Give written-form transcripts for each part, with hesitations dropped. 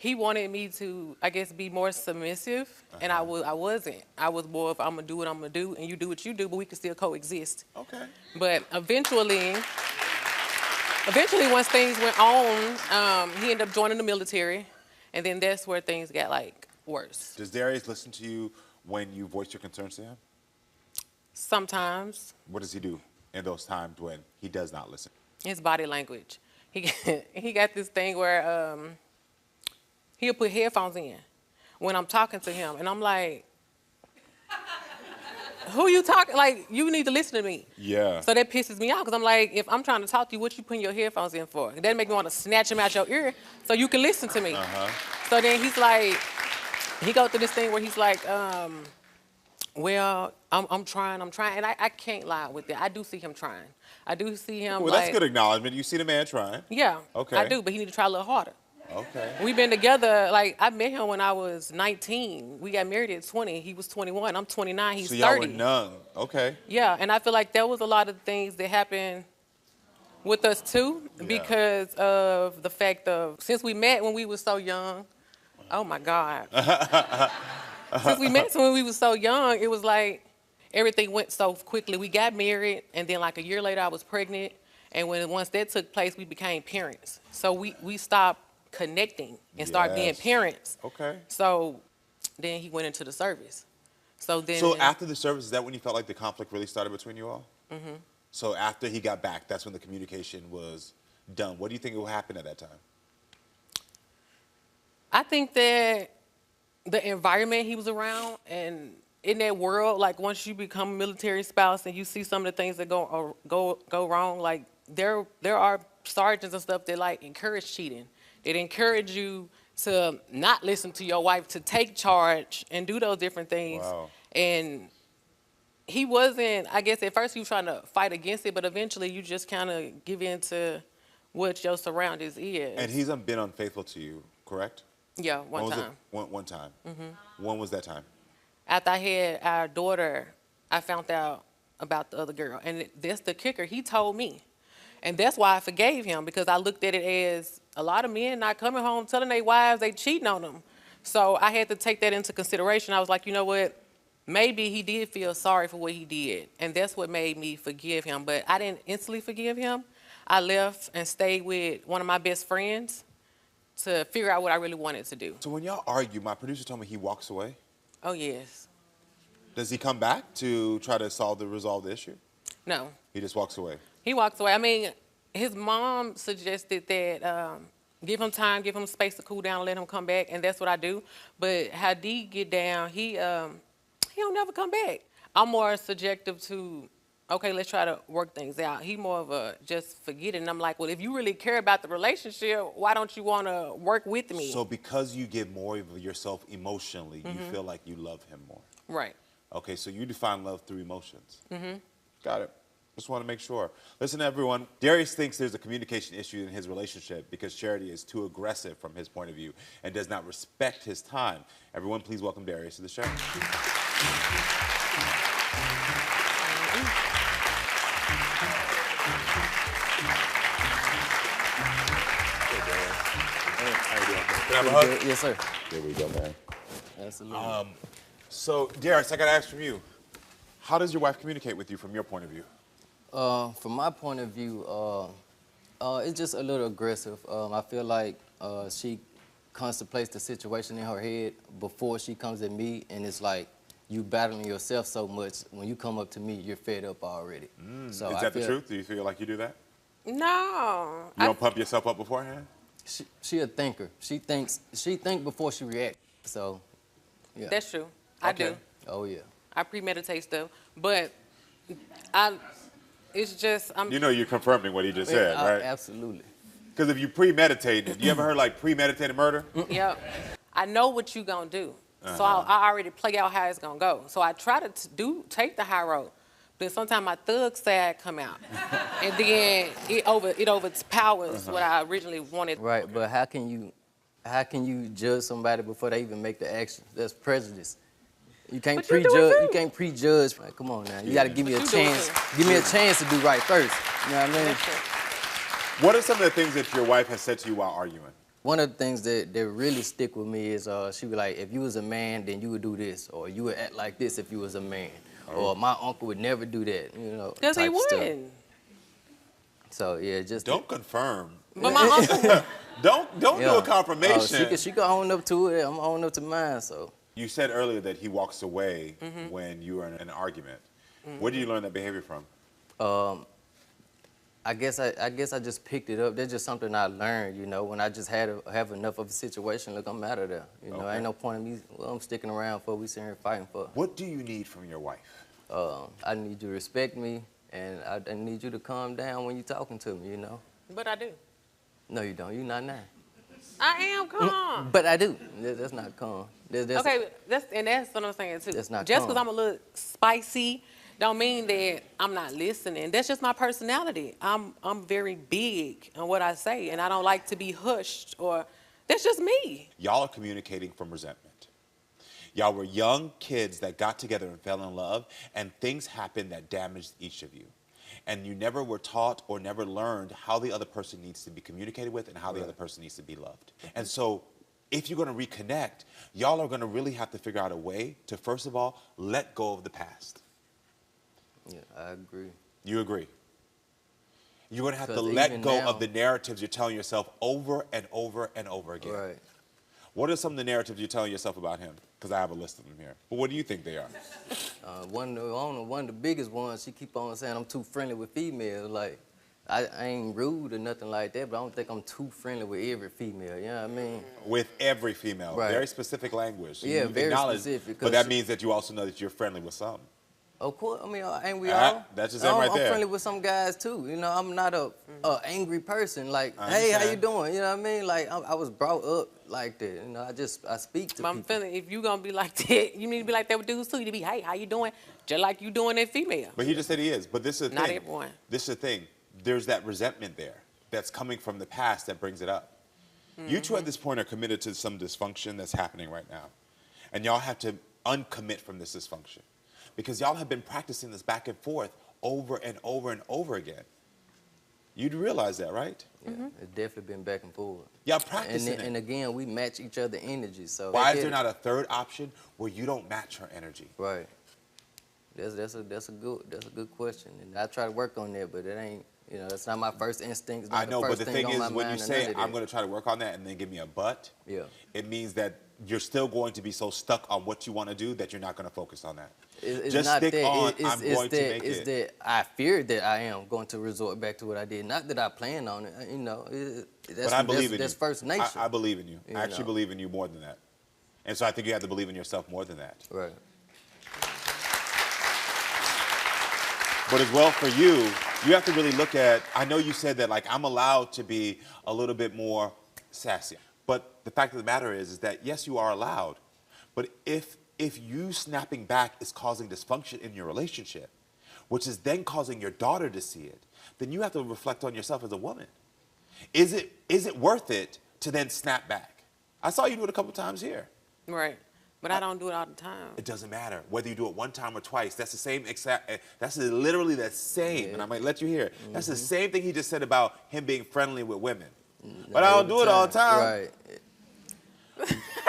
he wanted me to, I guess, be more submissive, and I wasn't. I was more of, I'm gonna do what I'm gonna do, and you do what you do, but we can still coexist. Okay. But eventually, once things went on, he ended up joining the military, and then that's where things got like worse. Does Darrius listen to you when you voice your concerns to him? Sometimes. What does he do in those times when he does not listen? His body language. He got this thing where he'll put headphones in when I'm talking to him, and I'm like, who you talking? Like, you need to listen to me. Yeah. So that pisses me off, because I'm like, if I'm trying to talk to you, what you putting your headphones in for? That make me want to snatch them out your ear so you can listen to me. So then he's like, he go through this thing where he's like, well, I'm trying, and I can't lie with it. I do see him trying. I do see him. Well, that's good acknowledgement. You see the man trying. Yeah. Okay. I do, but he need to try a little harder. Okay. We've been together, like, I met him when I was 19. We got married at 20. He was 21. I'm 29. He's 30. So y'all were young. Okay. Yeah, and I feel like there was a lot of things that happened with us, too, because of the fact of, since we met when we were so young, oh, my God. Since we met when we were so young, it was like everything went so quickly. We got married, and then like a year later, I was pregnant. And once that took place, we became parents. So we stopped connecting and started being parents. Okay. So then he went into the service. So after the service, is that when you felt like the conflict really started between you all? Mm-hmm. So after he got back, that's when the communication was done. What do you think will happen at that time? I think that the environment he was around, and in that world, like once you become a military spouse and you see some of the things that go wrong, like there are sergeants and stuff that like encourage cheating. They encourage you to not listen to your wife, to take charge and do those different things. Wow. And he wasn't, I guess at first he was trying to fight against it, but eventually you just kind of give in to what your surroundings is. And he's been unfaithful to you, correct? Yeah, one time. One time. Mm-hmm. When was that time? After I had our daughter, I found out about the other girl. And that's the kicker. He told me. And that's why I forgave him, because I looked at it as a lot of men not coming home telling their wives they cheating on them. So I had to take that into consideration. I was like, you know what? Maybe he did feel sorry for what he did. And that's what made me forgive him. But I didn't instantly forgive him. I left and stayed with one of my best friends to figure out what I really wanted to do. So when y'all argue, my producer told me he walks away. Oh, yes. Does he come back to try to resolve the issue? No. He just walks away. He walks away. I mean, his mom suggested that give him time, give him space to cool down, and let him come back, and that's what I do. But how D get down, he don't never come back. I'm more subjective to, okay, let's try to work things out. He more of a just forget it. And I'm like, well, if you really care about the relationship, why don't you want to work with me? So because you give more of yourself emotionally, you feel like you love him more. Right. Okay, so you define love through emotions. Mm-hmm. Got it. Just want to make sure. Listen, everyone. Darrius thinks there's a communication issue in his relationship because Charity is too aggressive from his point of view and does not respect his time. Everyone, please welcome Darrius to the show. How you doing? Can I have a hug? Yes, sir. There we go, man. Absolutely. So, Darrius, I got to ask from you, how does your wife communicate with you from your point of view? From my point of view, it's just a little aggressive. I feel like she contemplates the situation in her head before she comes at me, and it's like you battling yourself so much. When you come up to me, you're fed up already. So Is that the truth? Do you feel like you do that? No. You don't pump yourself up beforehand? She a thinker. She think before she reacts. So, yeah. That's true. I do. Oh, yeah. I premeditate stuff, but it's just, You know you're confirming what he just said, right? Absolutely. Because if you premeditated, you ever heard like premeditated murder? Yep. I know what you gonna do. So I already play out how it's gonna go. So I try to take the high road. But sometimes my thug side come out. And then it overpowers what I originally wanted. Right, but how can you judge somebody before they even make the action? That's prejudice. You can't prejudge. You can't prejudge. Like, come on now. You got to give me a chance. Give me a chance to do right first. You know what I mean? What are some of the things that your wife has said to you while arguing? one of the things that really stick with me is she be like, if you was a man, then you would do this, or you would act like this if you was a man, or my uncle would never do that, you know, Because he type stuff. wouldn't. So yeah, just Don't confirm. But my uncle, Don't do a confirmation. she can own up to it. I'm owning up to mine. So You said earlier that he walks away when you are in an argument. Where did you learn that behavior from? I guess I just picked it up. That's just something I learned, you know. When I just have enough of a situation, look, I'm out of there. You know, Okay. ain't no point in me. Well, I'm sticking around for we sitting here fighting for. What do you need from your wife? I need you to respect me, and I need you to calm down when you're talking to me. You know. but I do. No, you don't. You're not now. I am calm. But I do. That's not calm. That's, Okay, that's what I'm saying too. That's not just calm. because I'm a little spicy, don't mean that I'm not listening. That's just my personality. I'm very big on what I say, and I don't like to be hushed, or that's just me. Y'all are communicating from resentment. Y'all were young kids that got together and fell in love, and things happened that damaged each of you. And you never were taught or never learned how the other person needs to be communicated with and how the other person needs to be loved. And so if you're going to reconnect, y'all are going to really have to figure out a way to, first of all, let go of the past. Yeah, I agree. You agree? You're going to have to 'Cause let even go now- of the narratives you're telling yourself over and over and over again. Right. What are some of the narratives you're telling yourself about him? Because I have a list of them here. But what do you think they are? One of the biggest ones, she keep on saying I'm too friendly with females. Like, I ain't rude or nothing like that, but I don't think I'm too friendly with every female. You know what I mean? With every female. Right. Very specific language. Yeah, You very acknowledge- specific, But that 'cause- means that you also know that you're friendly with some. Of course, I mean, ain't we Ah, all? that's just them right I'm there. friendly with some guys too. You know, I'm not a angry person. Like, I hey, how you understand. doing? You know what I mean? Like, I was brought up like that. You know, I speak to I'm people. feeling if you gonna be like that, you need to be like that with dudes too. You need to be, hey, how you doing? Just like you doing that female. But he just said he is. But this is the Not thing. everyone. This is the thing. There's that resentment there that's coming from the past that brings it up. You two at this point are committed to some dysfunction that's happening right now. And y'all have to uncommit from this dysfunction. Because y'all have been practicing this back and forth over and over and over again. You'd realize that, right? Yeah, it's definitely been back and forth. Y'all practicing And it. again, we match each other energy. So Why is there not a third option where you don't match her energy? Right. That's a good question, and I try to work on that, but it ain't. You know, that's not my first instinct. It's not I know, the but first the thing thing on is, my when you mind or say, none of I'm that. going to try to work on that and then give me a but, Yeah. it means that you're still going to be so stuck on what you want to do that you're not going to focus on that. It's Just not stick that. on, It's I'm going to make it's it. that I fear that I am going to resort back to what I did. Not that I plan on it. You know, But I believe in that's you. first nature. I believe in you. You I actually know. believe in you more than that. And so I think you have to believe in yourself more than that. Right. But as well for you, you have to really look at, I know you said that like I'm allowed to be a little bit more sassy. But the fact of the matter is that yes, you are allowed. But if you snapping back is causing dysfunction in your relationship, which is then causing your daughter to see it, then you have to reflect on yourself as a woman. Is it worth it to then snap back? I saw you do it a couple times here. Right. But I don't do it all the time. It doesn't matter whether you do it one time or twice. That's the same exact. That's literally the same. And I might let you hear it. That's the same thing he just said about him being friendly with women. But I don't do it all the time. Right.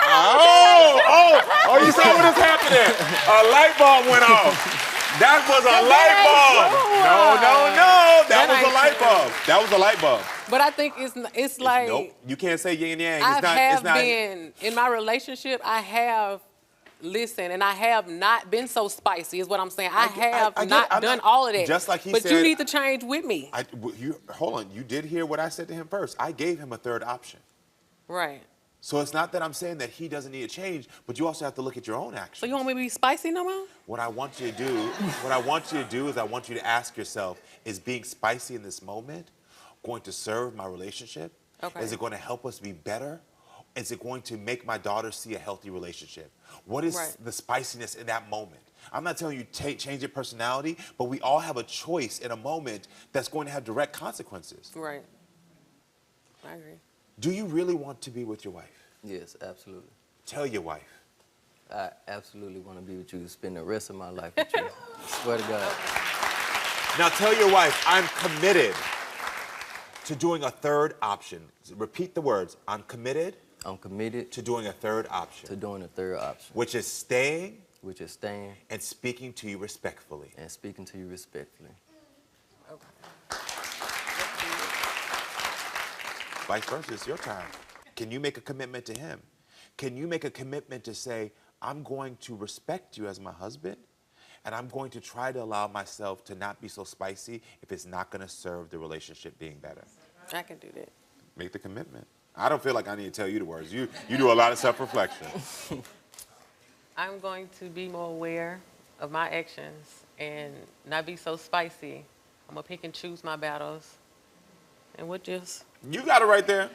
Oh! You saw what is happening? A light bulb went off. That was a light bulb. No. That was a light bulb. That was a light bulb. But I think it's like Nope. You can't say yin and yang. I've been in my relationship. I have listened, and I have not been so spicy. Is what I'm saying. I have I get it. not I'm done not- all of that. just like he but said- you need to change with me. Hold on. You did hear what I said to him first. I gave him a third option. Right. So it's not that I'm saying that he doesn't need to change, but you also have to look at your own actions. So you want me to be spicy no more? What I want you to do is I want you to ask yourself, is being spicy in this moment going to serve my relationship? Okay. Is it going to help us be better? Is it going to make my daughter see a healthy relationship? What is Right. the spiciness in that moment? I'm not telling you change your personality, but we all have a choice in a moment that's going to have direct consequences. Right. I agree. Do you really want to be with your wife? Yes, absolutely. Tell your wife. I absolutely want to be with you, spend the rest of my life with you. I swear to God. Now tell your wife, I'm committed. to doing a third option. Repeat the words. I'm committed. I'm committed to doing a third option. to doing a third option, Which is staying which is staying and speaking to you respectfully. and speaking to you respectfully. Okay. Vice versa, it's your time. Can you make a commitment to him? Can you make a commitment to say, I'm going to respect you as my husband, and I'm going to try to allow myself to not be so spicy if it's not going to serve the relationship being better? I can do that. Make the commitment. I don't feel like I need to tell you the words. You do a lot of self-reflection. I'm going to be more aware of my actions and not be so spicy. I'm going to pick and choose my battles. And we'll just... You got it right there.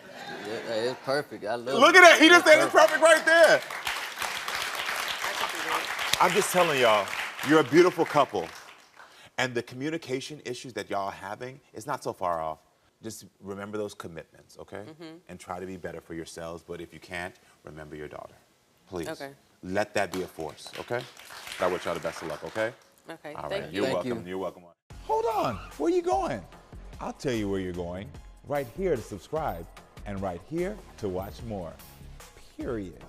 Yeah, it's perfect. I love Look it. at that. He just It's said it's perfect right there. I can do that. I'm just telling y'all, you're a beautiful couple. And the communication issues that y'all are having is not so far off. Just remember those commitments, okay? And try to be better for yourselves. But if you can't, remember your daughter. Please. Okay. Let that be a force, okay? I wish y'all the best of luck, okay? Okay, All thank right. you. You're Thank welcome. you. You're welcome. Hold on, where are you going? I'll tell you where you're going. Right here to subscribe and right here to watch more. Period.